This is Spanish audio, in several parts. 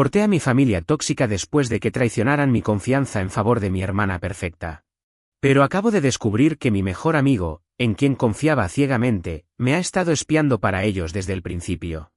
Corté a mi familia tóxica después de que traicionaran mi confianza en favor de mi hermana perfecta. Pero acabo de descubrir que mi mejor amigo, en quien confiaba ciegamente, me ha estado espiando para ellos desde el principio.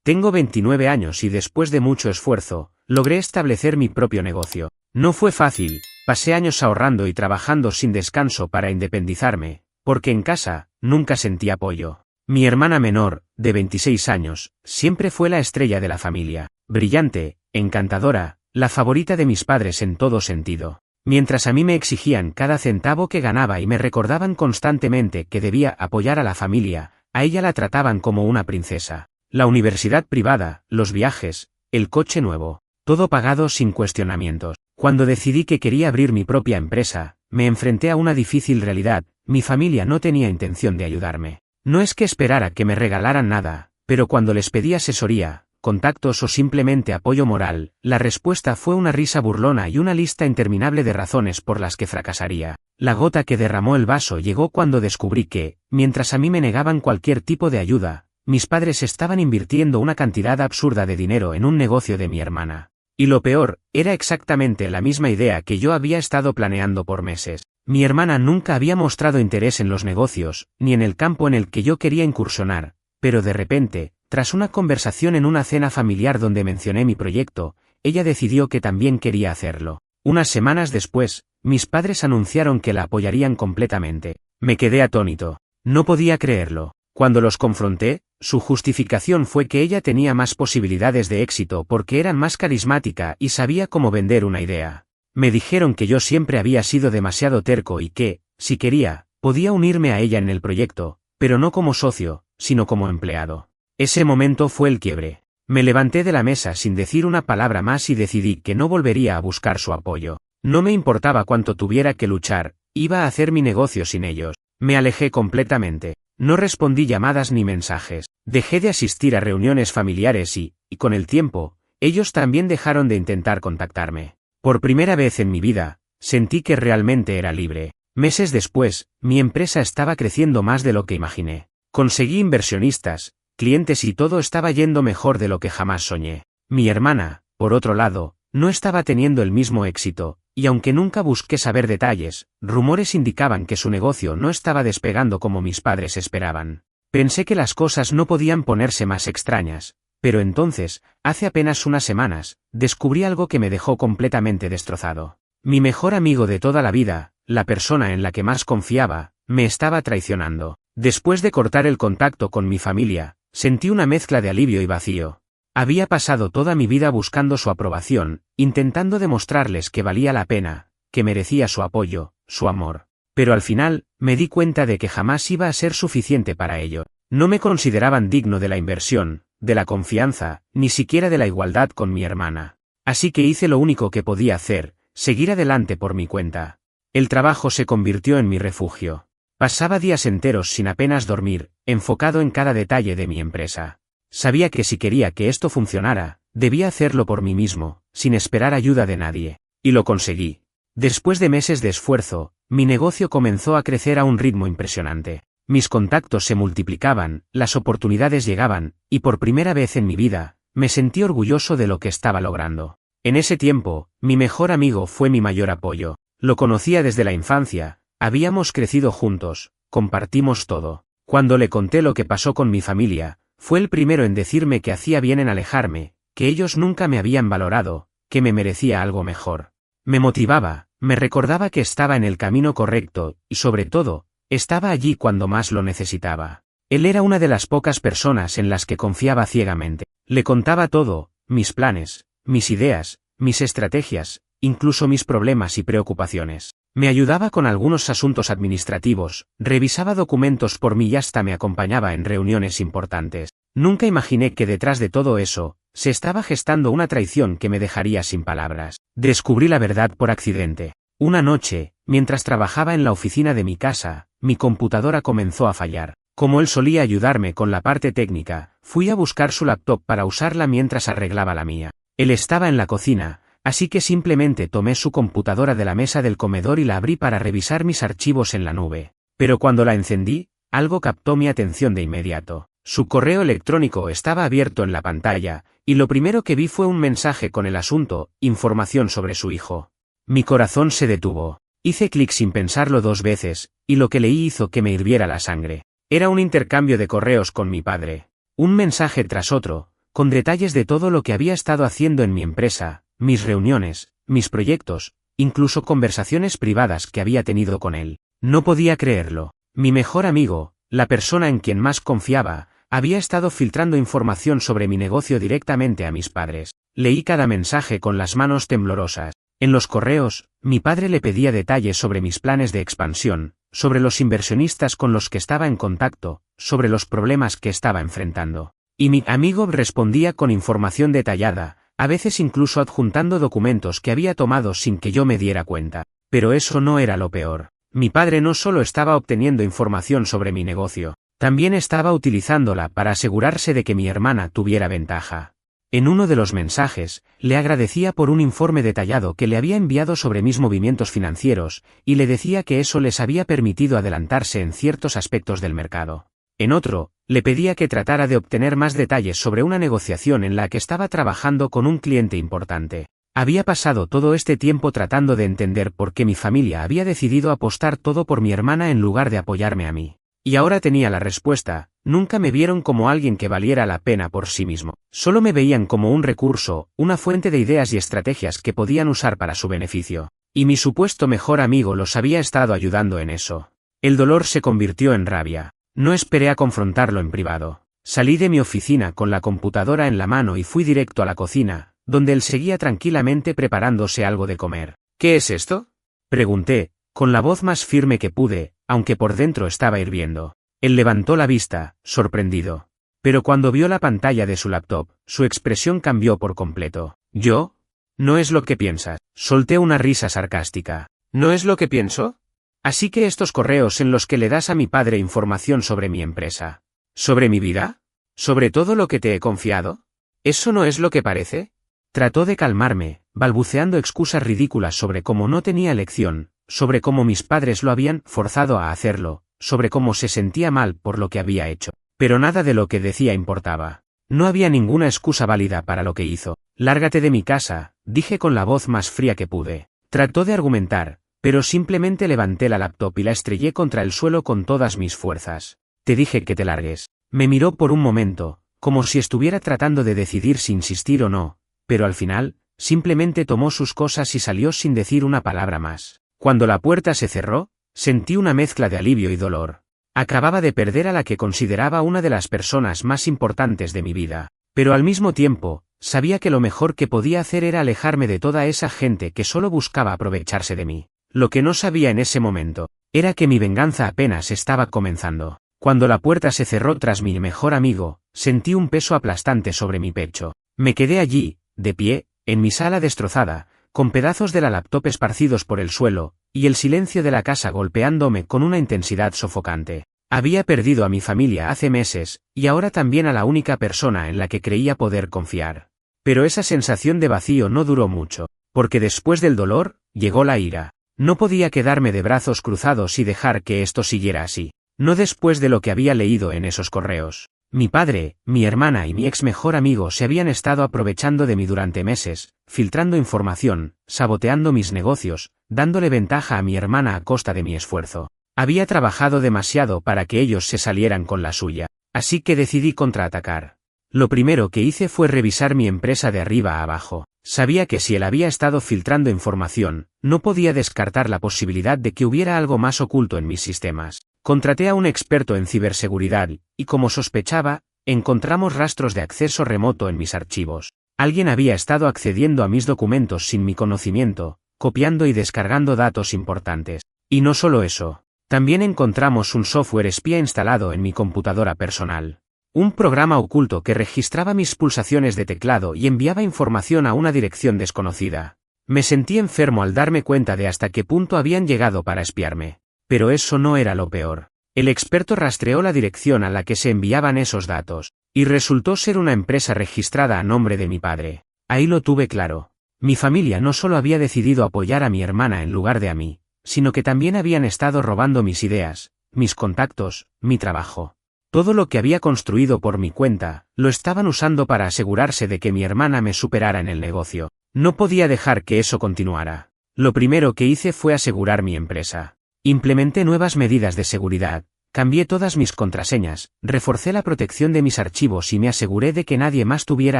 Tengo 29 años y después de mucho esfuerzo, logré establecer mi propio negocio. No fue fácil, pasé años ahorrando y trabajando sin descanso para independizarme, porque en casa, nunca sentí apoyo. Mi hermana menor, de 26 años, siempre fue la estrella de la familia, brillante, encantadora, la favorita de mis padres en todo sentido. Mientras a mí me exigían cada centavo que ganaba y me recordaban constantemente que debía apoyar a la familia, a ella la trataban como una princesa. La universidad privada, los viajes, el coche nuevo, todo pagado sin cuestionamientos. Cuando decidí que quería abrir mi propia empresa, me enfrenté a una difícil realidad, mi familia no tenía intención de ayudarme. No es que esperara que me regalaran nada, pero cuando les pedí asesoría, contactos o simplemente apoyo moral, la respuesta fue una risa burlona y una lista interminable de razones por las que fracasaría. La gota que derramó el vaso llegó cuando descubrí que, mientras a mí me negaban cualquier tipo de ayuda, mis padres estaban invirtiendo una cantidad absurda de dinero en un negocio de mi hermana. Y lo peor, era exactamente la misma idea que yo había estado planeando por meses. Mi hermana nunca había mostrado interés en los negocios, ni en el campo en el que yo quería incursionar, pero de repente, tras una conversación en una cena familiar donde mencioné mi proyecto, ella decidió que también quería hacerlo. Unas semanas después, mis padres anunciaron que la apoyarían completamente. Me quedé atónito. No podía creerlo. Cuando los confronté, su justificación fue que ella tenía más posibilidades de éxito porque era más carismática y sabía cómo vender una idea. Me dijeron que yo siempre había sido demasiado terco y que, si quería, podía unirme a ella en el proyecto, pero no como socio, sino como empleado. Ese momento fue el quiebre. Me levanté de la mesa sin decir una palabra más y decidí que no volvería a buscar su apoyo. No me importaba cuánto tuviera que luchar, iba a hacer mi negocio sin ellos. Me alejé completamente. No respondí llamadas ni mensajes. Dejé de asistir a reuniones familiares y, con el tiempo, ellos también dejaron de intentar contactarme. Por primera vez en mi vida, sentí que realmente era libre. Meses después, mi empresa estaba creciendo más de lo que imaginé. Conseguí inversionistas, clientes y todo estaba yendo mejor de lo que jamás soñé. Mi hermana, por otro lado, no estaba teniendo el mismo éxito, y aunque nunca busqué saber detalles, rumores indicaban que su negocio no estaba despegando como mis padres esperaban. Pensé que las cosas no podían ponerse más extrañas, pero entonces, hace apenas unas semanas, descubrí algo que me dejó completamente destrozado. Mi mejor amigo de toda la vida, la persona en la que más confiaba, me estaba traicionando. Después de cortar el contacto con mi familia, sentí una mezcla de alivio y vacío. Había pasado toda mi vida buscando su aprobación, intentando demostrarles que valía la pena, que merecía su apoyo, su amor. Pero al final, me di cuenta de que jamás iba a ser suficiente para ello. No me consideraban digno de la inversión, de la confianza, ni siquiera de la igualdad con mi hermana. Así que hice lo único que podía hacer, seguir adelante por mi cuenta. El trabajo se convirtió en mi refugio. Pasaba días enteros sin apenas dormir, enfocado en cada detalle de mi empresa. Sabía que si quería que esto funcionara, debía hacerlo por mí mismo, sin esperar ayuda de nadie. Y lo conseguí. Después de meses de esfuerzo, mi negocio comenzó a crecer a un ritmo impresionante. Mis contactos se multiplicaban, las oportunidades llegaban, y por primera vez en mi vida, me sentí orgulloso de lo que estaba logrando. En ese tiempo, mi mejor amigo fue mi mayor apoyo. Lo conocía desde la infancia, habíamos crecido juntos, compartimos todo. Cuando le conté lo que pasó con mi familia, fue el primero en decirme que hacía bien en alejarme, que ellos nunca me habían valorado, que me merecía algo mejor. Me motivaba, me recordaba que estaba en el camino correcto, y sobre todo, estaba allí cuando más lo necesitaba. Él era una de las pocas personas en las que confiaba ciegamente. Le contaba todo, mis planes, mis ideas, mis estrategias, incluso mis problemas y preocupaciones. Me ayudaba con algunos asuntos administrativos, revisaba documentos por mí y hasta me acompañaba en reuniones importantes. Nunca imaginé que detrás de todo eso, se estaba gestando una traición que me dejaría sin palabras. Descubrí la verdad por accidente. Una noche, mientras trabajaba en la oficina de mi casa, mi computadora comenzó a fallar. Como él solía ayudarme con la parte técnica, fui a buscar su laptop para usarla mientras arreglaba la mía. Él estaba en la cocina, así que simplemente tomé su computadora de la mesa del comedor y la abrí para revisar mis archivos en la nube. Pero cuando la encendí, algo captó mi atención de inmediato. Su correo electrónico estaba abierto en la pantalla, y lo primero que vi fue un mensaje con el asunto, información sobre su hijo. Mi corazón se detuvo. Hice clic sin pensarlo 2 veces, y lo que leí hizo que me hirviera la sangre. Era un intercambio de correos con mi padre. Un mensaje tras otro, con detalles de todo lo que había estado haciendo en mi empresa, mis reuniones, mis proyectos, incluso conversaciones privadas que había tenido con él. No podía creerlo. Mi mejor amigo, la persona en quien más confiaba, había estado filtrando información sobre mi negocio directamente a mis padres. Leí cada mensaje con las manos temblorosas. En los correos, mi padre le pedía detalles sobre mis planes de expansión, sobre los inversionistas con los que estaba en contacto, sobre los problemas que estaba enfrentando. Y mi amigo respondía con información detallada, a veces incluso adjuntando documentos que había tomado sin que yo me diera cuenta. Pero eso no era lo peor. Mi padre no solo estaba obteniendo información sobre mi negocio, también estaba utilizándola para asegurarse de que mi hermana tuviera ventaja. En uno de los mensajes, le agradecía por un informe detallado que le había enviado sobre mis movimientos financieros, y le decía que eso les había permitido adelantarse en ciertos aspectos del mercado. En otro, le pedía que tratara de obtener más detalles sobre una negociación en la que estaba trabajando con un cliente importante. Había pasado todo este tiempo tratando de entender por qué mi familia había decidido apostar todo por mi hermana en lugar de apoyarme a mí. Y ahora tenía la respuesta. Nunca me vieron como alguien que valiera la pena por sí mismo. Solo me veían como un recurso, una fuente de ideas y estrategias que podían usar para su beneficio. Y mi supuesto mejor amigo los había estado ayudando en eso. El dolor se convirtió en rabia. No esperé a confrontarlo en privado. Salí de mi oficina con la computadora en la mano y fui directo a la cocina, donde él seguía tranquilamente preparándose algo de comer. ¿Qué es esto?, pregunté, con la voz más firme que pude, aunque por dentro estaba hirviendo. Él levantó la vista, sorprendido. Pero cuando vio la pantalla de su laptop, su expresión cambió por completo. ¿Yo? No es lo que piensas. Solté una risa sarcástica. ¿No es lo que pienso? Así que estos correos en los que le das a mi padre información sobre mi empresa. ¿Sobre mi vida? ¿Sobre todo lo que te he confiado? ¿Eso no es lo que parece? Trató de calmarme, balbuceando excusas ridículas sobre cómo no tenía elección, sobre cómo mis padres lo habían forzado a hacerlo, sobre cómo se sentía mal por lo que había hecho. Pero nada de lo que decía importaba. No había ninguna excusa válida para lo que hizo. Lárgate de mi casa, dije con la voz más fría que pude. Trató de argumentar, pero simplemente levanté la laptop y la estrellé contra el suelo con todas mis fuerzas. Te dije que te largues. Me miró por un momento, como si estuviera tratando de decidir si insistir o no, pero al final, simplemente tomó sus cosas y salió sin decir una palabra más. Cuando la puerta se cerró, sentí una mezcla de alivio y dolor. Acababa de perder a la que consideraba una de las personas más importantes de mi vida, pero al mismo tiempo, sabía que lo mejor que podía hacer era alejarme de toda esa gente que solo buscaba aprovecharse de mí. Lo que no sabía en ese momento, era que mi venganza apenas estaba comenzando. Cuando la puerta se cerró tras mi mejor amigo, sentí un peso aplastante sobre mi pecho. Me quedé allí, de pie, en mi sala destrozada, con pedazos de la laptop esparcidos por el suelo, y el silencio de la casa golpeándome con una intensidad sofocante. Había perdido a mi familia hace meses, y ahora también a la única persona en la que creía poder confiar. Pero esa sensación de vacío no duró mucho, porque después del dolor, llegó la ira. No podía quedarme de brazos cruzados y dejar que esto siguiera así. No después de lo que había leído en esos correos. Mi padre, mi hermana y mi ex mejor amigo se habían estado aprovechando de mí durante meses, filtrando información, saboteando mis negocios, dándole ventaja a mi hermana a costa de mi esfuerzo. Había trabajado demasiado para que ellos se salieran con la suya, así que decidí contraatacar. Lo primero que hice fue revisar mi empresa de arriba a abajo. Sabía que si él había estado filtrando información, no podía descartar la posibilidad de que hubiera algo más oculto en mis sistemas. Contraté a un experto en ciberseguridad, y como sospechaba, encontramos rastros de acceso remoto en mis archivos. Alguien había estado accediendo a mis documentos sin mi conocimiento, copiando y descargando datos importantes. Y no solo eso, también encontramos un software espía instalado en mi computadora personal. Un programa oculto que registraba mis pulsaciones de teclado y enviaba información a una dirección desconocida. Me sentí enfermo al darme cuenta de hasta qué punto habían llegado para espiarme. Pero eso no era lo peor. El experto rastreó la dirección a la que se enviaban esos datos, y resultó ser una empresa registrada a nombre de mi padre. Ahí lo tuve claro. Mi familia no solo había decidido apoyar a mi hermana en lugar de a mí, sino que también habían estado robando mis ideas, mis contactos, mi trabajo. Todo lo que había construido por mi cuenta, lo estaban usando para asegurarse de que mi hermana me superara en el negocio. No podía dejar que eso continuara. Lo primero que hice fue asegurar mi empresa. Implementé nuevas medidas de seguridad, cambié todas mis contraseñas, reforcé la protección de mis archivos y me aseguré de que nadie más tuviera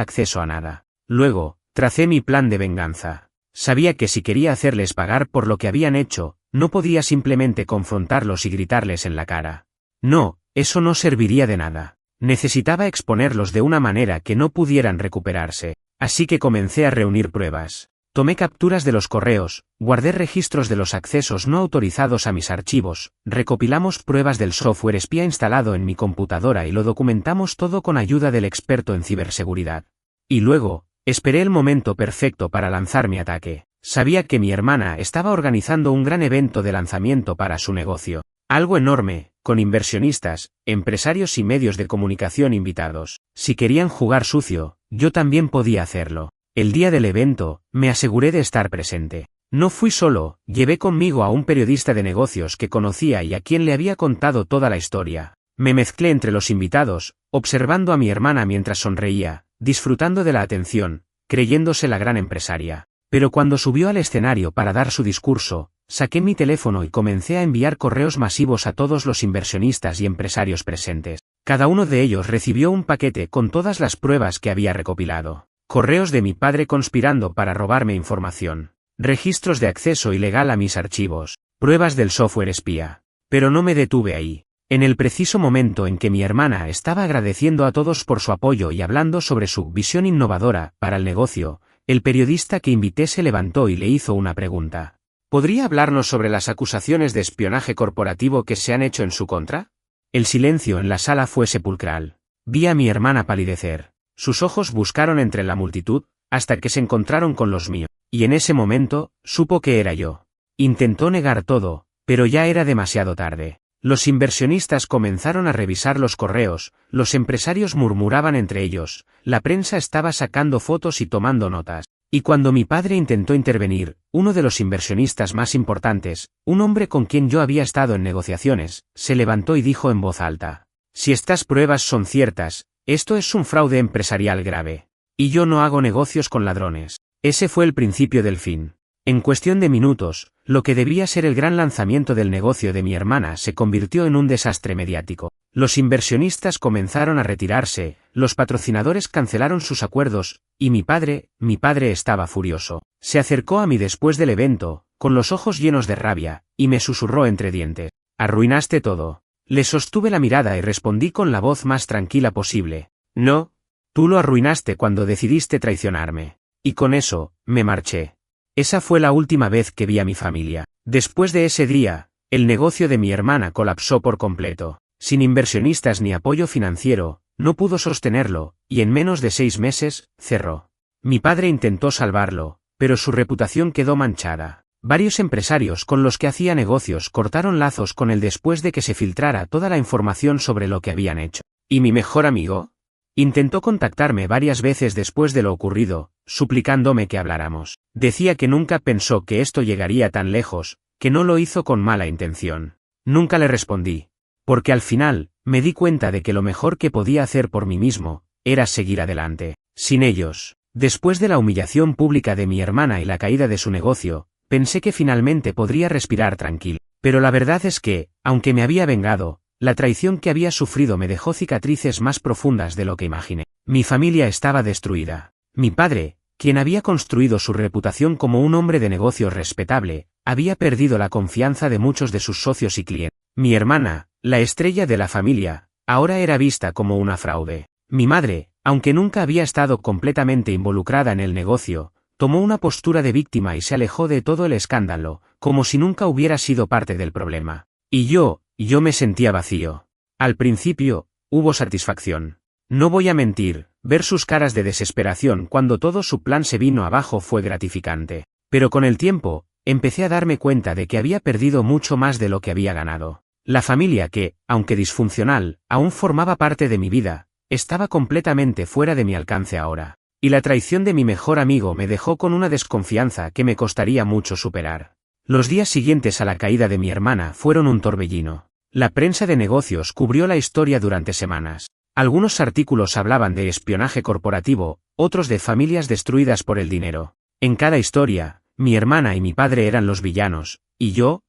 acceso a nada. Luego, tracé mi plan de venganza. Sabía que si quería hacerles pagar por lo que habían hecho, no podía simplemente confrontarlos y gritarles en la cara. No, eso no serviría de nada. Necesitaba exponerlos de una manera que no pudieran recuperarse. Así que comencé a reunir pruebas. Tomé capturas de los correos, guardé registros de los accesos no autorizados a mis archivos, recopilamos pruebas del software espía instalado en mi computadora y lo documentamos todo con ayuda del experto en ciberseguridad. Y luego, esperé el momento perfecto para lanzar mi ataque. Sabía que mi hermana estaba organizando un gran evento de lanzamiento para su negocio. Algo enorme, con inversionistas, empresarios y medios de comunicación invitados. Si querían jugar sucio, yo también podía hacerlo. El día del evento, me aseguré de estar presente. No fui solo, llevé conmigo a un periodista de negocios que conocía y a quien le había contado toda la historia. Me mezclé entre los invitados, observando a mi hermana mientras sonreía, disfrutando de la atención, creyéndose la gran empresaria. Pero cuando subió al escenario para dar su discurso, saqué mi teléfono y comencé a enviar correos masivos a todos los inversionistas y empresarios presentes. Cada uno de ellos recibió un paquete con todas las pruebas que había recopilado. Correos de mi padre conspirando para robarme información. Registros de acceso ilegal a mis archivos. Pruebas del software espía. Pero no me detuve ahí. En el preciso momento en que mi hermana estaba agradeciendo a todos por su apoyo y hablando sobre su visión innovadora para el negocio, el periodista que invité se levantó y le hizo una pregunta. ¿Podría hablarnos sobre las acusaciones de espionaje corporativo que se han hecho en su contra? El silencio en la sala fue sepulcral. Vi a mi hermana palidecer. Sus ojos buscaron entre la multitud, hasta que se encontraron con los míos, y en ese momento, supo que era yo. Intentó negar todo, pero ya era demasiado tarde. Los inversionistas comenzaron a revisar los correos, los empresarios murmuraban entre ellos, la prensa estaba sacando fotos y tomando notas. Y cuando mi padre intentó intervenir, uno de los inversionistas más importantes, un hombre con quien yo había estado en negociaciones, se levantó y dijo en voz alta: si estas pruebas son ciertas, esto es un fraude empresarial grave. Y yo no hago negocios con ladrones. Ese fue el principio del fin. En cuestión de minutos, lo que debía ser el gran lanzamiento del negocio de mi hermana se convirtió en un desastre mediático. Los inversionistas comenzaron a retirarse, los patrocinadores cancelaron sus acuerdos, y mi padre estaba furioso. Se acercó a mí después del evento, con los ojos llenos de rabia, y me susurró entre dientes: arruinaste todo. Le sostuve la mirada y respondí con la voz más tranquila posible: no, tú lo arruinaste cuando decidiste traicionarme. Y con eso, me marché. Esa fue la última vez que vi a mi familia. Después de ese día, el negocio de mi hermana colapsó por completo. Sin inversionistas ni apoyo financiero, no pudo sostenerlo, y en menos de 6 meses, cerró. Mi padre intentó salvarlo, pero su reputación quedó manchada. Varios empresarios con los que hacía negocios cortaron lazos con él después de que se filtrara toda la información sobre lo que habían hecho. ¿Y mi mejor amigo? Intentó contactarme varias veces después de lo ocurrido, suplicándome que habláramos. Decía que nunca pensó que esto llegaría tan lejos, que no lo hizo con mala intención. Nunca le respondí. Porque al final, me di cuenta de que lo mejor que podía hacer por mí mismo, era seguir adelante. Sin ellos, después de la humillación pública de mi hermana y la caída de su negocio, pensé que finalmente podría respirar tranquilo. Pero la verdad es que, aunque me había vengado, la traición que había sufrido me dejó cicatrices más profundas de lo que imaginé. Mi familia estaba destruida. Mi padre, quien había construido su reputación como un hombre de negocios respetable, había perdido la confianza de muchos de sus socios y clientes. Mi hermana, la estrella de la familia, ahora era vista como una fraude. Mi madre, aunque nunca había estado completamente involucrada en el negocio, tomó una postura de víctima y se alejó de todo el escándalo, como si nunca hubiera sido parte del problema. Y yo me sentía vacío. Al principio, hubo satisfacción. No voy a mentir, ver sus caras de desesperación cuando todo su plan se vino abajo fue gratificante. Pero con el tiempo, empecé a darme cuenta de que había perdido mucho más de lo que había ganado. La familia que, aunque disfuncional, aún formaba parte de mi vida, estaba completamente fuera de mi alcance ahora. Y la traición de mi mejor amigo me dejó con una desconfianza que me costaría mucho superar. Los días siguientes a la caída de mi hermana fueron un torbellino. La prensa de negocios cubrió la historia durante semanas. Algunos artículos hablaban de espionaje corporativo, otros de familias destruidas por el dinero. En cada historia, mi hermana y mi padre eran los villanos, y yo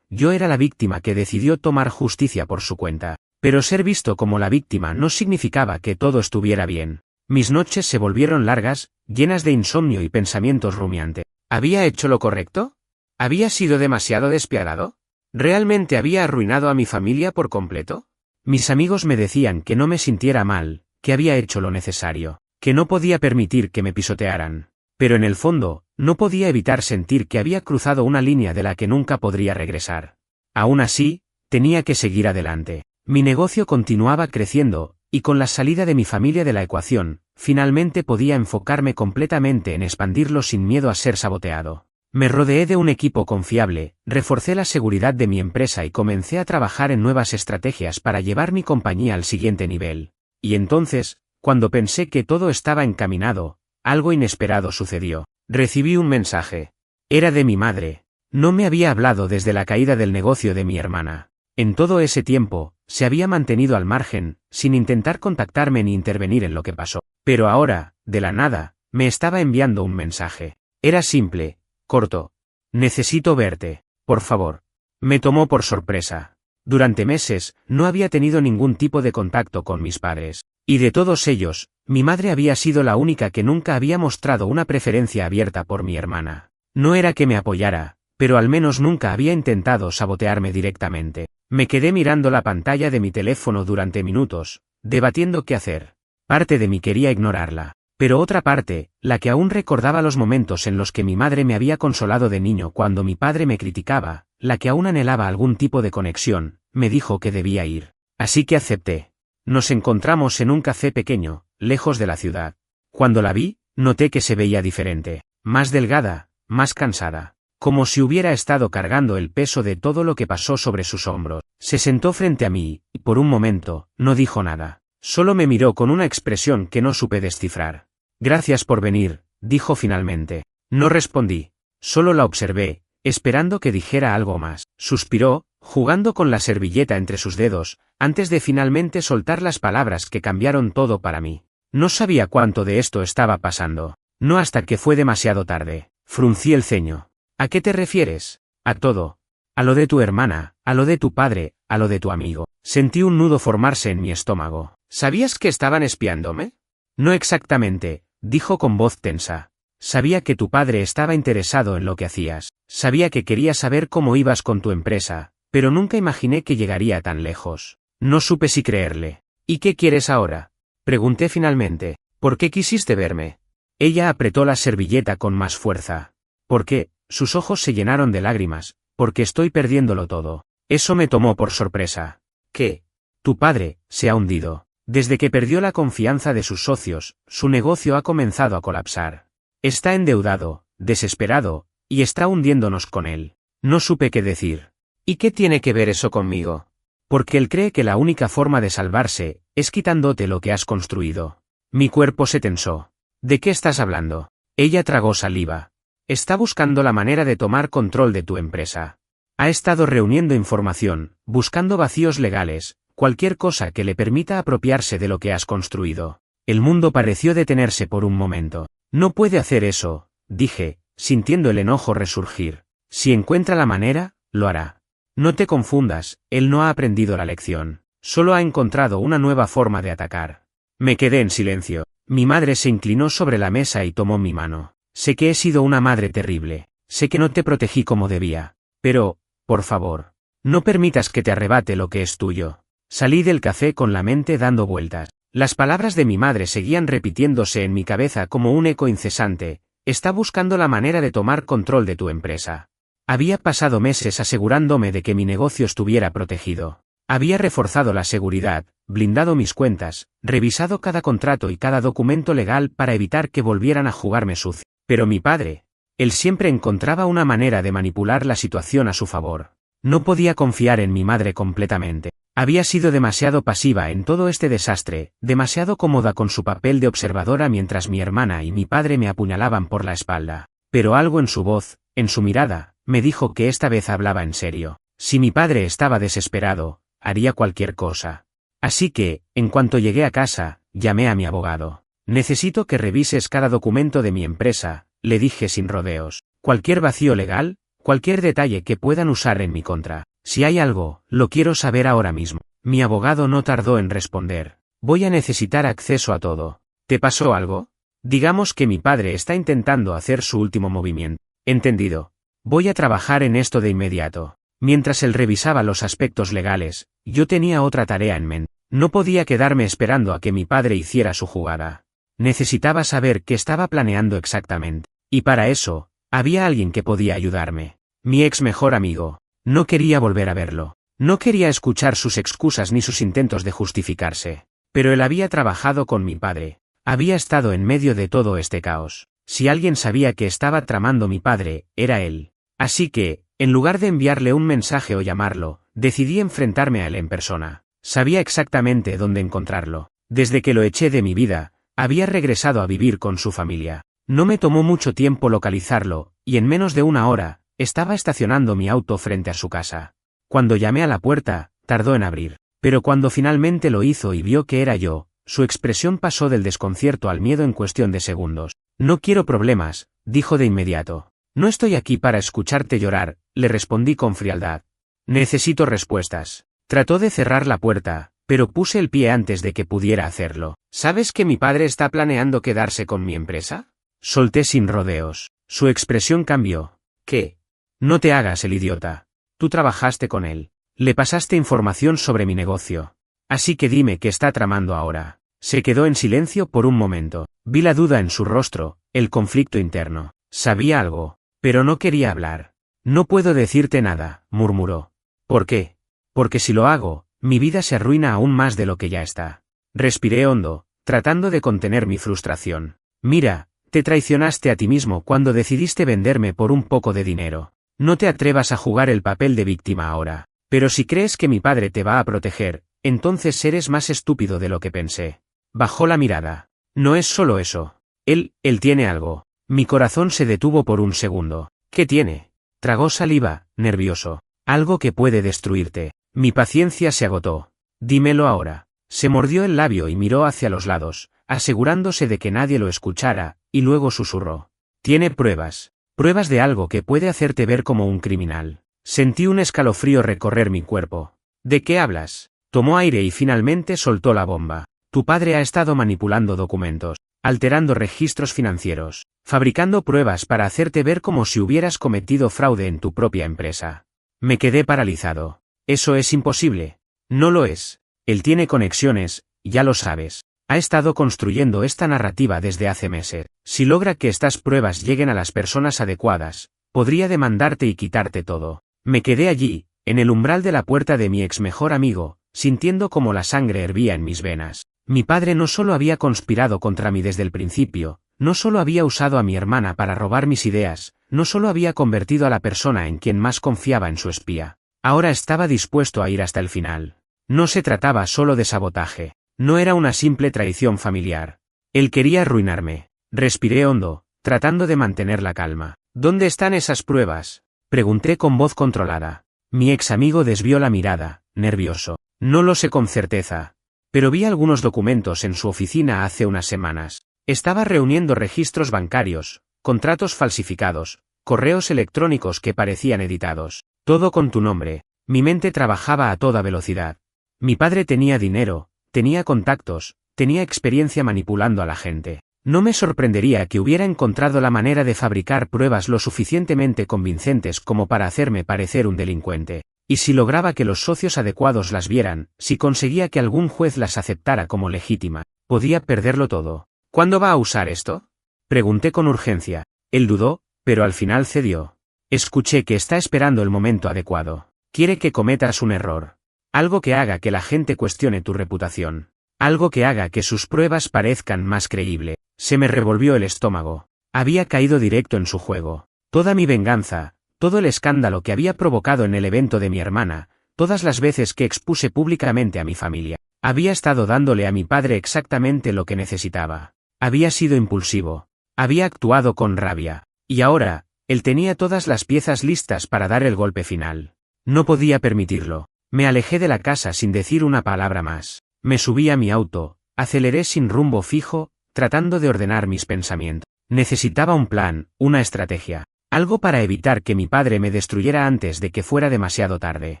era la víctima que decidió tomar justicia por su cuenta. Pero ser visto como la víctima no significaba que todo estuviera bien. Mis noches se volvieron largas, llenas de insomnio y pensamientos rumiantes. ¿Había hecho lo correcto? ¿Había sido demasiado despiadado? ¿Realmente había arruinado a mi familia por completo? Mis amigos me decían que no me sintiera mal, que había hecho lo necesario, que no podía permitir que me pisotearan. Pero en el fondo, no podía evitar sentir que había cruzado una línea de la que nunca podría regresar. Aún así, tenía que seguir adelante. Mi negocio continuaba creciendo, y con la salida de mi familia de la ecuación, finalmente podía enfocarme completamente en expandirlo sin miedo a ser saboteado. Me rodeé de un equipo confiable, reforcé la seguridad de mi empresa y comencé a trabajar en nuevas estrategias para llevar mi compañía al siguiente nivel. Y entonces, cuando pensé que todo estaba encaminado, algo inesperado sucedió. Recibí un mensaje. Era de mi madre. No me había hablado desde la caída del negocio de mi hermana. En todo ese tiempo, se había mantenido al margen, sin intentar contactarme ni intervenir en lo que pasó. Pero ahora, de la nada, me estaba enviando un mensaje. Era simple, corto. Necesito verte, por favor. Me tomó por sorpresa. Durante meses, no había tenido ningún tipo de contacto con mis padres. Y de todos ellos, mi madre había sido la única que nunca había mostrado una preferencia abierta por mi hermana. No era que me apoyara, pero al menos nunca había intentado sabotearme directamente. Me quedé mirando la pantalla de mi teléfono durante minutos, debatiendo qué hacer. Parte de mí quería ignorarla, pero otra parte, la que aún recordaba los momentos en los que mi madre me había consolado de niño cuando mi padre me criticaba, la que aún anhelaba algún tipo de conexión, me dijo que debía ir. Así que acepté. Nos encontramos en un café pequeño, lejos de la ciudad. Cuando la vi, noté que se veía diferente, más delgada, más cansada, como si hubiera estado cargando el peso de todo lo que pasó sobre sus hombros. Se sentó frente a mí, y por un momento, no dijo nada. Solo me miró con una expresión que no supe descifrar. Gracias por venir, dijo finalmente. No respondí. Solo la observé, esperando que dijera algo más. Suspiró, jugando con la servilleta entre sus dedos, antes de finalmente soltar las palabras que cambiaron todo para mí. No sabía cuánto de esto estaba pasando. No hasta que fue demasiado tarde. Fruncí el ceño. ¿A qué te refieres? A todo. A lo de tu hermana, a lo de tu padre, a lo de tu amigo. Sentí un nudo formarse en mi estómago. ¿Sabías que estaban espiándome? No exactamente, dijo con voz tensa. Sabía que tu padre estaba interesado en lo que hacías. Sabía que quería saber cómo ibas con tu empresa, pero nunca imaginé que llegaría tan lejos. No supe si creerle. ¿Y qué quieres ahora? Pregunté finalmente. ¿Por qué quisiste verme? Ella apretó la servilleta con más fuerza. ¿Por qué? Sus ojos se llenaron de lágrimas. Porque estoy perdiéndolo todo. Eso me tomó por sorpresa. ¿Qué? Tu padre se ha hundido. Desde que perdió la confianza de sus socios, su negocio ha comenzado a colapsar. Está endeudado, desesperado, y está hundiéndonos con él. No supe qué decir. ¿Y qué tiene que ver eso conmigo? Porque él cree que la única forma de salvarse es quitándote lo que has construido. Mi cuerpo se tensó. ¿De qué estás hablando? Ella tragó saliva. Está buscando la manera de tomar control de tu empresa. Ha estado reuniendo información, buscando vacíos legales, cualquier cosa que le permita apropiarse de lo que has construido. El mundo pareció detenerse por un momento. No puede hacer eso, dije, sintiendo el enojo resurgir. Si encuentra la manera, lo hará. No te confundas, él no ha aprendido la lección. Solo ha encontrado una nueva forma de atacar. Me quedé en silencio. Mi madre se inclinó sobre la mesa y tomó mi mano. Sé que he sido una madre terrible. Sé que no te protegí como debía. Pero, por favor, no permitas que te arrebate lo que es tuyo. Salí del café con la mente dando vueltas. Las palabras de mi madre seguían repitiéndose en mi cabeza como un eco incesante. Está buscando la manera de tomar control de tu empresa. Había pasado meses asegurándome de que mi negocio estuviera protegido. Había reforzado la seguridad, blindado mis cuentas, revisado cada contrato y cada documento legal para evitar que volvieran a jugarme sucio. Pero mi padre, él siempre encontraba una manera de manipular la situación a su favor. No podía confiar en mi madre completamente. Había sido demasiado pasiva en todo este desastre, demasiado cómoda con su papel de observadora mientras mi hermana y mi padre me apuñalaban por la espalda. Pero algo en su voz, en su mirada, me dijo que esta vez hablaba en serio. Si mi padre estaba desesperado, haría cualquier cosa. Así que, en cuanto llegué a casa, llamé a mi abogado. Necesito que revises cada documento de mi empresa, le dije sin rodeos. Cualquier vacío legal, cualquier detalle que puedan usar en mi contra. Si hay algo, lo quiero saber ahora mismo. Mi abogado no tardó en responder. Voy a necesitar acceso a todo. ¿Te pasó algo? Digamos que mi padre está intentando hacer su último movimiento. Entendido. Voy a trabajar en esto de inmediato. Mientras él revisaba los aspectos legales, yo tenía otra tarea en mente. No podía quedarme esperando a que mi padre hiciera su jugada. Necesitaba saber qué estaba planeando exactamente. Y para eso, había alguien que podía ayudarme. Mi ex mejor amigo. No quería volver a verlo. No quería escuchar sus excusas ni sus intentos de justificarse. Pero él había trabajado con mi padre. Había estado en medio de todo este caos. Si alguien sabía que estaba tramando mi padre, era él. Así que, en lugar de enviarle un mensaje o llamarlo, decidí enfrentarme a él en persona. Sabía exactamente dónde encontrarlo. Desde que lo eché de mi vida, había regresado a vivir con su familia. No me tomó mucho tiempo localizarlo, y en menos de una hora, estaba estacionando mi auto frente a su casa. Cuando llamé a la puerta, tardó en abrir. Pero cuando finalmente lo hizo y vio que era yo, su expresión pasó del desconcierto al miedo en cuestión de segundos. No quiero problemas, dijo de inmediato. No estoy aquí para escucharte llorar, le respondí con frialdad. Necesito respuestas. Trató de cerrar la puerta, pero puse el pie antes de que pudiera hacerlo. ¿Sabes que mi padre está planeando quedarse con mi empresa? Solté sin rodeos. Su expresión cambió. ¿Qué? No te hagas el idiota. Tú trabajaste con él. Le pasaste información sobre mi negocio. Así que dime qué está tramando ahora. Se quedó en silencio por un momento. Vi la duda en su rostro, el conflicto interno. Sabía algo, pero no quería hablar. No puedo decirte nada, murmuró. ¿Por qué? Porque si lo hago, mi vida se arruina aún más de lo que ya está. Respiré hondo, tratando de contener mi frustración. Mira, te traicionaste a ti mismo cuando decidiste venderme por un poco de dinero. No te atrevas a jugar el papel de víctima ahora. Pero si crees que mi padre te va a proteger, entonces eres más estúpido de lo que pensé. Bajó la mirada. No es solo eso. Él tiene algo. Mi corazón se detuvo por un segundo. ¿Qué tiene? Tragó saliva, nervioso. Algo que puede destruirte. Mi paciencia se agotó. Dímelo ahora. Se mordió el labio y miró hacia los lados, asegurándose de que nadie lo escuchara, y luego susurró. Tiene pruebas. Pruebas de algo que puede hacerte ver como un criminal. Sentí un escalofrío recorrer mi cuerpo. ¿De qué hablas? Tomó aire y finalmente soltó la bomba. Tu padre ha estado manipulando documentos, alterando registros financieros, fabricando pruebas para hacerte ver como si hubieras cometido fraude en tu propia empresa. Me quedé paralizado. Eso es imposible. No lo es. Él tiene conexiones, ya lo sabes. Ha estado construyendo esta narrativa desde hace meses. Si logra que estas pruebas lleguen a las personas adecuadas, podría demandarte y quitarte todo. Me quedé allí, en el umbral de la puerta de mi ex mejor amigo, sintiendo como la sangre hervía en mis venas. Mi padre no solo había conspirado contra mí desde el principio, no solo había usado a mi hermana para robar mis ideas, no solo había convertido a la persona en quien más confiaba en su espía. Ahora estaba dispuesto a ir hasta el final. No se trataba solo de sabotaje. No era una simple traición familiar. Él quería arruinarme. Respiré hondo, tratando de mantener la calma. ¿Dónde están esas pruebas? Pregunté con voz controlada. Mi ex amigo desvió la mirada, nervioso. No lo sé con certeza. Pero vi algunos documentos en su oficina hace unas semanas. Estaba reuniendo registros bancarios, contratos falsificados, correos electrónicos que parecían editados. Todo con tu nombre. Mi mente trabajaba a toda velocidad. Mi padre tenía dinero, tenía contactos, tenía experiencia manipulando a la gente. No me sorprendería que hubiera encontrado la manera de fabricar pruebas lo suficientemente convincentes como para hacerme parecer un delincuente. Y si lograba que los socios adecuados las vieran, si conseguía que algún juez las aceptara como legítima, podía perderlo todo. ¿Cuándo va a usar esto? Pregunté con urgencia. Él dudó, pero al final cedió. Escuché que está esperando el momento adecuado. Quiere que cometas un error. Algo que haga que la gente cuestione tu reputación. Algo que haga que sus pruebas parezcan más creíbles. Se me revolvió el estómago. Había caído directo en su juego. Toda mi venganza, todo el escándalo que había provocado en el evento de mi hermana, todas las veces que expuse públicamente a mi familia, había estado dándole a mi padre exactamente lo que necesitaba. Había sido impulsivo. Había actuado con rabia. Y ahora, él tenía todas las piezas listas para dar el golpe final. No podía permitirlo. Me alejé de la casa sin decir una palabra más. Me subí a mi auto, aceleré sin rumbo fijo, tratando de ordenar mis pensamientos. Necesitaba un plan, una estrategia. Algo para evitar que mi padre me destruyera antes de que fuera demasiado tarde.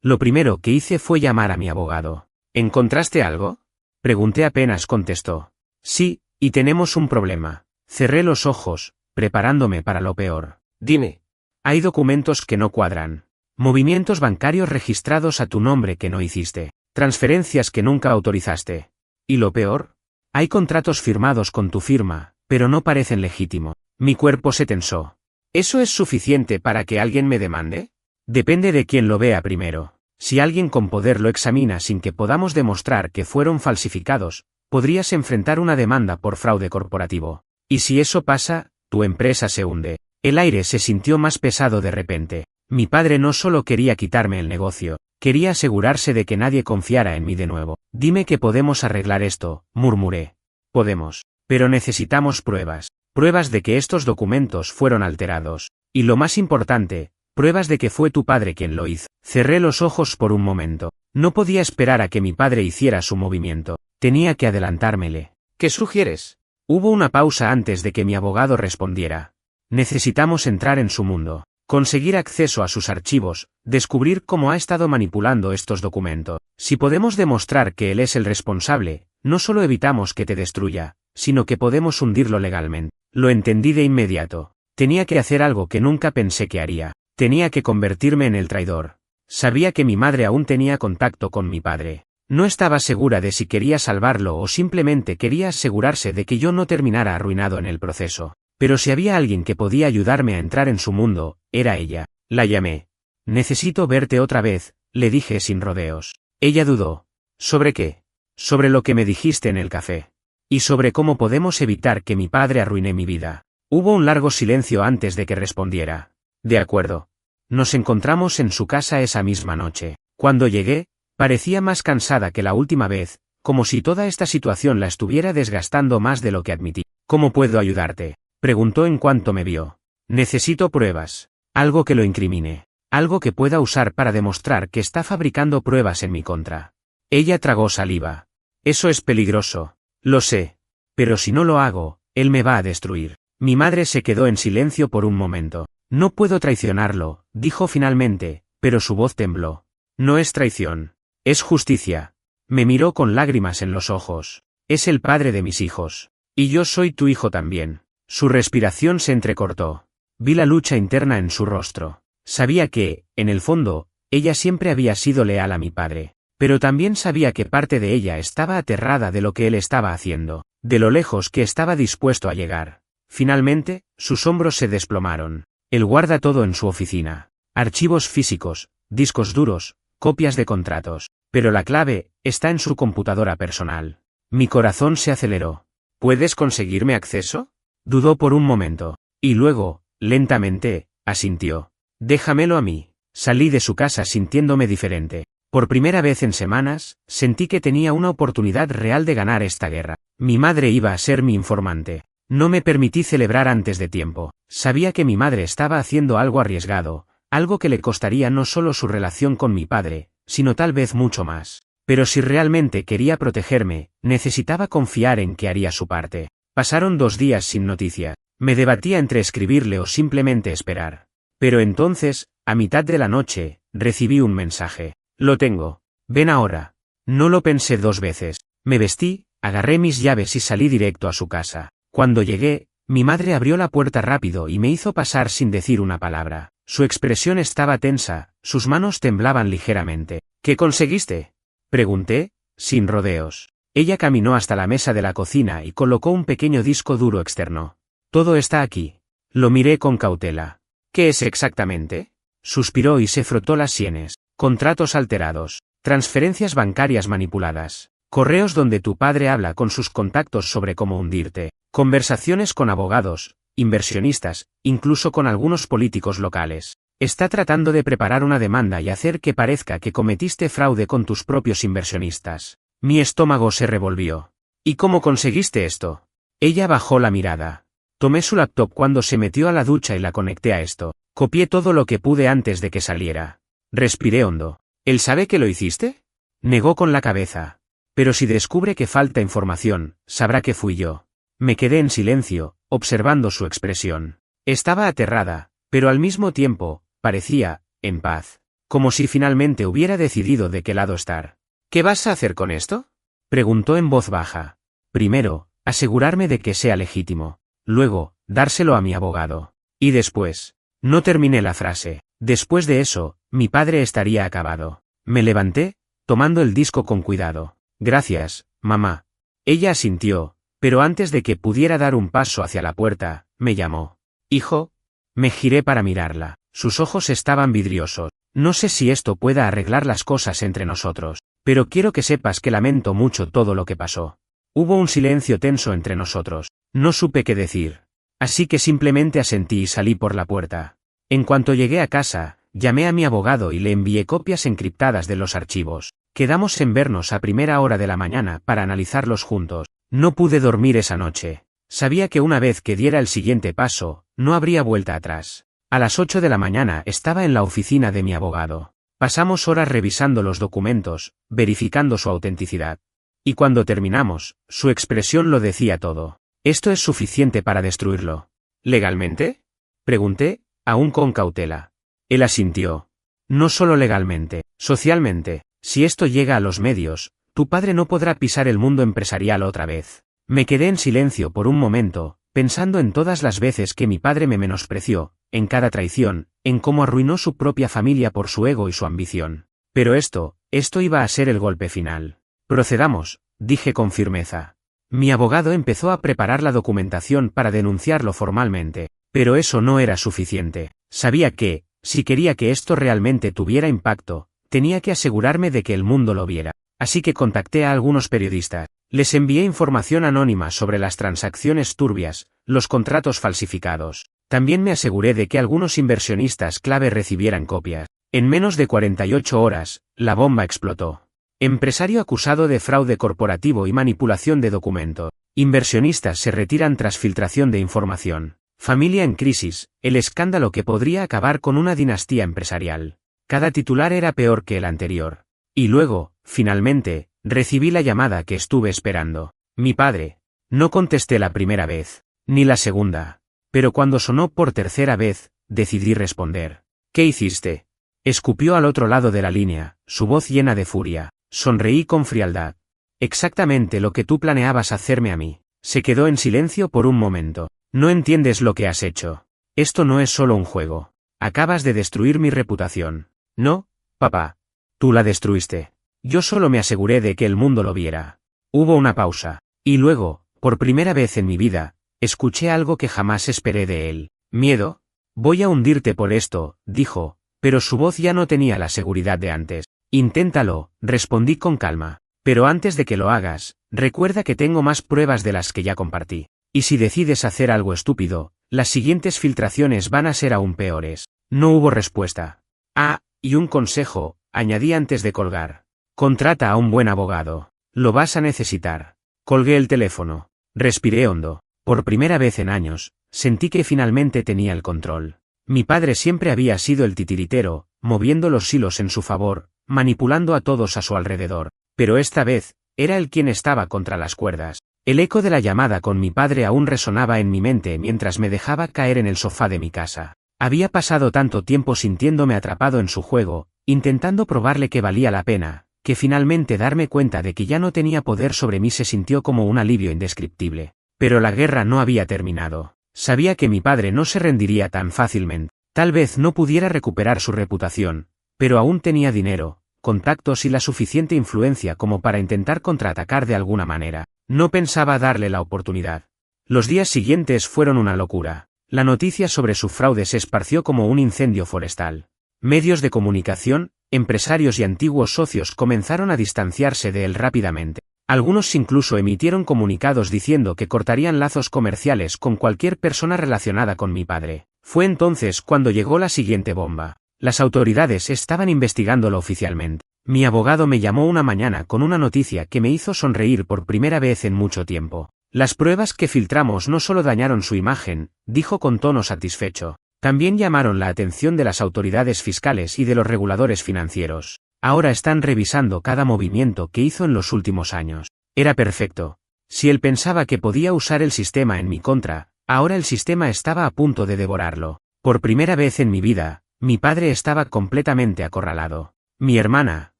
Lo primero que hice fue llamar a mi abogado. ¿Encontraste algo? Pregunté apenas contestó. Sí, y tenemos un problema. Cerré los ojos, preparándome para lo peor. Dime. Hay documentos que no cuadran. Movimientos bancarios registrados a tu nombre que no hiciste. Transferencias que nunca autorizaste. ¿Y lo peor? Hay contratos firmados con tu firma, pero no parecen legítimos. Mi cuerpo se tensó. ¿Eso es suficiente para que alguien me demande? Depende de quién lo vea primero. Si alguien con poder lo examina sin que podamos demostrar que fueron falsificados, podrías enfrentar una demanda por fraude corporativo. Y si eso pasa, tu empresa se hunde. El aire se sintió más pesado de repente. Mi padre no solo quería quitarme el negocio, quería asegurarse de que nadie confiara en mí de nuevo. Dime que podemos arreglar esto, murmuré. Podemos. Pero necesitamos pruebas. Pruebas de que estos documentos fueron alterados. Y lo más importante, pruebas de que fue tu padre quien lo hizo. Cerré los ojos por un momento. No podía esperar a que mi padre hiciera su movimiento. Tenía que adelantármele. ¿Qué sugieres? Hubo una pausa antes de que mi abogado respondiera. Necesitamos entrar en su mundo. Conseguir acceso a sus archivos, descubrir cómo ha estado manipulando estos documentos. Si podemos demostrar que él es el responsable, no solo evitamos que te destruya, sino que podemos hundirlo legalmente. Lo entendí de inmediato. Tenía que hacer algo que nunca pensé que haría. Tenía que convertirme en el traidor. Sabía que mi madre aún tenía contacto con mi padre. No estaba segura de si quería salvarlo o simplemente quería asegurarse de que yo no terminara arruinado en el proceso. Pero si había alguien que podía ayudarme a entrar en su mundo, era ella. La llamé. Necesito verte otra vez, le dije sin rodeos. Ella dudó. ¿Sobre qué? Sobre lo que me dijiste en el café. Y sobre cómo podemos evitar que mi padre arruine mi vida. Hubo un largo silencio antes de que respondiera. De acuerdo. Nos encontramos en su casa esa misma noche. Cuando llegué, parecía más cansada que la última vez, como si toda esta situación la estuviera desgastando más de lo que admití. ¿Cómo puedo ayudarte?, preguntó en cuanto me vio. Necesito pruebas. Algo que lo incrimine. Algo que pueda usar para demostrar que está fabricando pruebas en mi contra. Ella tragó saliva. Eso es peligroso. Lo sé. Pero si no lo hago, él me va a destruir. Mi madre se quedó en silencio por un momento. No puedo traicionarlo, dijo finalmente, pero su voz tembló. No es traición. Es justicia. Me miró con lágrimas en los ojos. Es el padre de mis hijos. Y yo soy tu hijo también. Su respiración se entrecortó. Vi la lucha interna en su rostro. Sabía que, en el fondo, ella siempre había sido leal a mi padre. Pero también sabía que parte de ella estaba aterrada de lo que él estaba haciendo, de lo lejos que estaba dispuesto a llegar. Finalmente, sus hombros se desplomaron. Él guarda todo en su oficina. Archivos físicos, discos duros, copias de contratos. Pero la clave está en su computadora personal. Mi corazón se aceleró. ¿Puedes conseguirme acceso? Dudó por un momento. Y luego, lentamente, asintió. Déjamelo a mí. Salí de su casa sintiéndome diferente. Por primera vez en semanas, sentí que tenía una oportunidad real de ganar esta guerra. Mi madre iba a ser mi informante. No me permití celebrar antes de tiempo. Sabía que mi madre estaba haciendo algo arriesgado, algo que le costaría no solo su relación con mi padre, sino tal vez mucho más. Pero si realmente quería protegerme, necesitaba confiar en que haría su parte. Pasaron 2 días sin noticia. Me debatía entre escribirle o simplemente esperar. Pero entonces, a mitad de la noche, recibí un mensaje. Lo tengo. Ven ahora. No lo pensé 2 veces. Me vestí, agarré mis llaves y salí directo a su casa. Cuando llegué, mi madre abrió la puerta rápido y me hizo pasar sin decir una palabra. Su expresión estaba tensa, sus manos temblaban ligeramente. ¿Qué conseguiste?, pregunté, sin rodeos. Ella caminó hasta la mesa de la cocina y colocó un pequeño disco duro externo. Todo está aquí. Lo miré con cautela. ¿Qué es exactamente? Suspiró y se frotó las sienes. Contratos alterados, transferencias bancarias manipuladas, correos donde tu padre habla con sus contactos sobre cómo hundirte, conversaciones con abogados, inversionistas, incluso con algunos políticos locales. Está tratando de preparar una demanda y hacer que parezca que cometiste fraude con tus propios inversionistas. Mi estómago se revolvió. ¿Y cómo conseguiste esto? Ella bajó la mirada. Tomé su laptop cuando se metió a la ducha y la conecté a esto. Copié todo lo que pude antes de que saliera. Respiré hondo. ¿Él sabe que lo hiciste? Negó con la cabeza. Pero si descubre que falta información, sabrá que fui yo. Me quedé en silencio, observando su expresión. Estaba aterrada, pero al mismo tiempo, parecía, en paz. Como si finalmente hubiera decidido de qué lado estar. ¿Qué vas a hacer con esto? Preguntó en voz baja. Primero, asegurarme de que sea legítimo. Luego, dárselo a mi abogado. Y después. No terminé la frase. Después de eso, mi padre estaría acabado. Me levanté, tomando el disco con cuidado. Gracias, mamá. Ella asintió, pero antes de que pudiera dar un paso hacia la puerta, me llamó. Hijo. Me giré para mirarla. Sus ojos estaban vidriosos. No sé si esto pueda arreglar las cosas entre nosotros, pero quiero que sepas que lamento mucho todo lo que pasó. Hubo un silencio tenso entre nosotros. No supe qué decir. Así que simplemente asentí y salí por la puerta. En cuanto llegué a casa, llamé a mi abogado y le envié copias encriptadas de los archivos. Quedamos en vernos a primera hora de la mañana para analizarlos juntos. No pude dormir esa noche. Sabía que una vez que diera el siguiente paso, no habría vuelta atrás. A las 8 de la mañana estaba en la oficina de mi abogado. Pasamos horas revisando los documentos, verificando su autenticidad. Y cuando terminamos, su expresión lo decía todo. ¿Esto es suficiente para destruirlo? ¿Legalmente? Pregunté, aún con cautela. Él asintió. No solo legalmente, socialmente. Si esto llega a los medios, tu padre no podrá pisar el mundo empresarial otra vez. Me quedé en silencio por un momento, pensando en todas las veces que mi padre me menospreció, en cada traición, en cómo arruinó su propia familia por su ego y su ambición. Pero esto iba a ser el golpe final. Procedamos, dije con firmeza. Mi abogado empezó a preparar la documentación para denunciarlo formalmente, pero eso no era suficiente. Sabía que, si quería que esto realmente tuviera impacto, tenía que asegurarme de que el mundo lo viera. Así que contacté a algunos periodistas. Les envié información anónima sobre las transacciones turbias, los contratos falsificados. También me aseguré de que algunos inversionistas clave recibieran copias. En menos de 48 horas, la bomba explotó. Empresario acusado de fraude corporativo y manipulación de documentos. Inversionistas se retiran tras filtración de información. Familia en crisis, el escándalo que podría acabar con una dinastía empresarial. Cada titular era peor que el anterior. Y luego, finalmente, recibí la llamada que estuve esperando. Mi padre. No contesté la primera vez, ni la segunda. Pero cuando sonó por tercera vez, decidí responder. ¿Qué hiciste? Escupió al otro lado de la línea, su voz llena de furia. Sonreí con frialdad. Exactamente lo que tú planeabas hacerme a mí. Se quedó en silencio por un momento. No entiendes lo que has hecho. Esto no es solo un juego. Acabas de destruir mi reputación. No, papá. Tú la destruiste. Yo solo me aseguré de que el mundo lo viera. Hubo una pausa. Y luego, por primera vez en mi vida, escuché algo que jamás esperé de él. ¿Miedo? Voy a hundirte por esto, dijo, pero su voz ya no tenía la seguridad de antes. Inténtalo, respondí con calma. Pero antes de que lo hagas, recuerda que tengo más pruebas de las que ya compartí. Y si decides hacer algo estúpido, las siguientes filtraciones van a ser aún peores. No hubo respuesta. Ah, y un consejo, añadí antes de colgar. Contrata a un buen abogado. Lo vas a necesitar. Colgué el teléfono. Respiré hondo. Por primera vez en años, sentí que finalmente tenía el control. Mi padre siempre había sido el titiritero, moviendo los hilos en su favor, manipulando a todos a su alrededor. Pero esta vez, era él quien estaba contra las cuerdas. El eco de la llamada con mi padre aún resonaba en mi mente mientras me dejaba caer en el sofá de mi casa. Había pasado tanto tiempo sintiéndome atrapado en su juego, intentando probarle que valía la pena, que finalmente darme cuenta de que ya no tenía poder sobre mí se sintió como un alivio indescriptible. Pero la guerra no había terminado. Sabía que mi padre no se rendiría tan fácilmente. Tal vez no pudiera recuperar su reputación, pero aún tenía dinero, contactos y la suficiente influencia como para intentar contraatacar de alguna manera. No pensaba darle la oportunidad. Los días siguientes fueron una locura. La noticia sobre su fraude se esparció como un incendio forestal. Medios de comunicación, empresarios y antiguos socios comenzaron a distanciarse de él rápidamente. Algunos incluso emitieron comunicados diciendo que cortarían lazos comerciales con cualquier persona relacionada con mi padre. Fue entonces cuando llegó la siguiente bomba. Las autoridades estaban investigándolo oficialmente. Mi abogado me llamó una mañana con una noticia que me hizo sonreír por primera vez en mucho tiempo. Las pruebas que filtramos no solo dañaron su imagen, dijo con tono satisfecho, También llamaron la atención de las autoridades fiscales y de los reguladores financieros. Ahora están revisando cada movimiento que hizo en los últimos años. Era perfecto. Si él pensaba que podía usar el sistema en mi contra, ahora el sistema estaba a punto de devorarlo. Por primera vez en mi vida, mi padre estaba completamente acorralado. Mi hermana,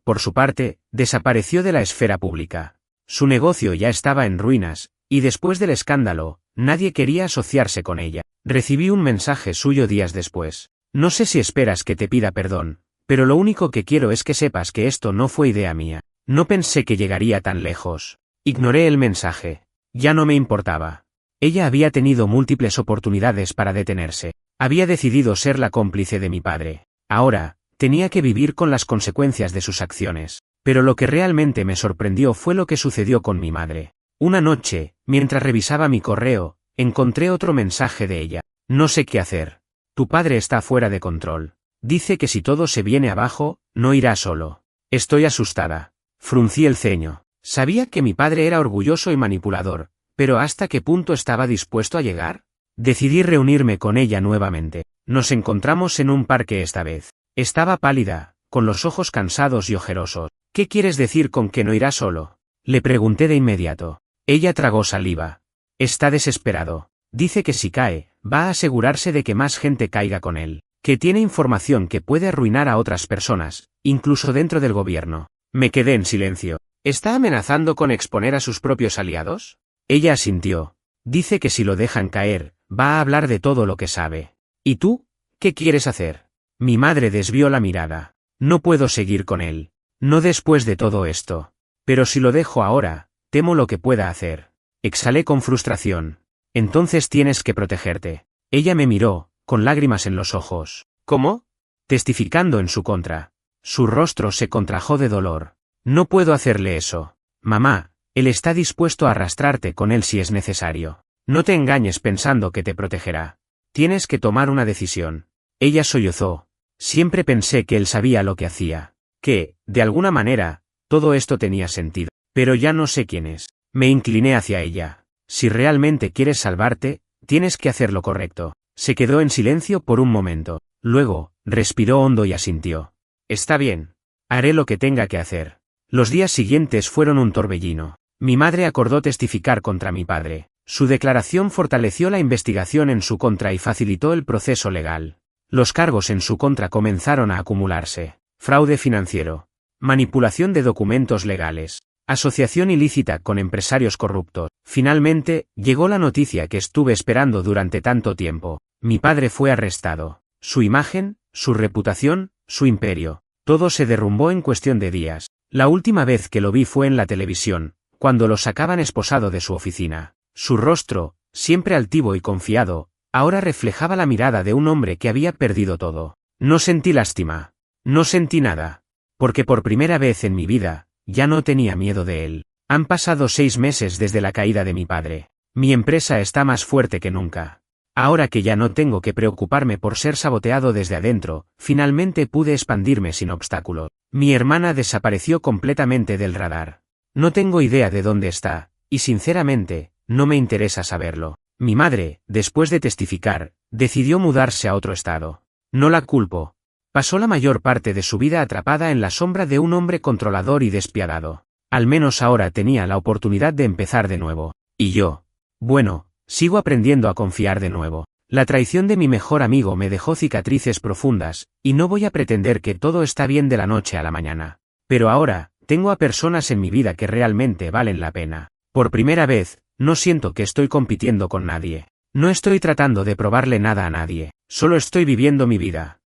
por su parte, desapareció de la esfera pública. Su negocio ya estaba en ruinas, y después del escándalo, nadie quería asociarse con ella. Recibí un mensaje suyo días después. No sé si esperas que te pida perdón, pero lo único que quiero es que sepas que esto no fue idea mía. No pensé que llegaría tan lejos. Ignoré el mensaje. Ya no me importaba. Ella había tenido múltiples oportunidades para detenerse. Había decidido ser la cómplice de mi padre. Ahora, tenía que vivir con las consecuencias de sus acciones. Pero lo que realmente me sorprendió fue lo que sucedió con mi madre. Una noche, mientras revisaba mi correo, encontré otro mensaje de ella. No sé qué hacer. Tu padre está fuera de control. Dice que si todo se viene abajo, no irá solo. Estoy asustada. Fruncí el ceño. Sabía que mi padre era orgulloso y manipulador, pero ¿hasta qué punto estaba dispuesto a llegar? Decidí reunirme con ella nuevamente. Nos encontramos en un parque esta vez. Estaba pálida, con los ojos cansados y ojerosos. ¿Qué quieres decir con que no irá solo? Le pregunté de inmediato. Ella tragó saliva. Está desesperado. Dice que si cae, va a asegurarse de que más gente caiga con él. Que tiene información que puede arruinar a otras personas, incluso dentro del gobierno. Me quedé en silencio. ¿Está amenazando con exponer a sus propios aliados? Ella asintió. Dice que si lo dejan caer, va a hablar de todo lo que sabe. ¿Y tú? ¿Qué quieres hacer? Mi madre desvió la mirada. No puedo seguir con él. No después de todo esto. Pero si lo dejo ahora, temo lo que pueda hacer. Exhalé con frustración. Entonces tienes que protegerte. Ella me miró, con lágrimas en los ojos. ¿Cómo? Testificando en su contra. Su rostro se contrajo de dolor. No puedo hacerle eso. Mamá, él está dispuesto a arrastrarte con él si es necesario. No te engañes pensando que te protegerá. Tienes que tomar una decisión. Ella sollozó. Siempre pensé que él sabía lo que hacía. Que, de alguna manera, todo esto tenía sentido. Pero ya no sé quién es. Me incliné hacia ella. Si realmente quieres salvarte, tienes que hacer lo correcto. Se quedó en silencio por un momento. Luego, respiró hondo y asintió. Está bien. Haré lo que tenga que hacer. Los días siguientes fueron un torbellino. Mi madre acordó testificar contra mi padre. Su declaración fortaleció la investigación en su contra y facilitó el proceso legal. Los cargos en su contra comenzaron a acumularse. Fraude financiero. Manipulación de documentos legales. Asociación ilícita con empresarios corruptos. Finalmente, llegó la noticia que estuve esperando durante tanto tiempo. Mi padre fue arrestado. Su imagen, su reputación, su imperio. Todo se derrumbó en cuestión de días. La última vez que lo vi fue en la televisión, cuando lo sacaban esposado de su oficina. Su rostro, siempre altivo y confiado, ahora reflejaba la mirada de un hombre que había perdido todo. No sentí lástima. No sentí nada. Porque por primera vez en mi vida, ya no tenía miedo de él. Han pasado 6 meses desde la caída de mi padre. Mi empresa está más fuerte que nunca. Ahora que ya no tengo que preocuparme por ser saboteado desde adentro, finalmente pude expandirme sin obstáculos. Mi hermana desapareció completamente del radar. No tengo idea de dónde está, y sinceramente, no me interesa saberlo. Mi madre, después de testificar, decidió mudarse a otro estado. No la culpo. Pasó la mayor parte de su vida atrapada en la sombra de un hombre controlador y despiadado. Al menos ahora tenía la oportunidad de empezar de nuevo. Y yo. Bueno, sigo aprendiendo a confiar de nuevo. La traición de mi mejor amigo me dejó cicatrices profundas, y no voy a pretender que todo está bien de la noche a la mañana. Pero ahora, tengo a personas en mi vida que realmente valen la pena. Por primera vez, no siento que estoy compitiendo con nadie. No estoy tratando de probarle nada a nadie, solo estoy viviendo mi vida.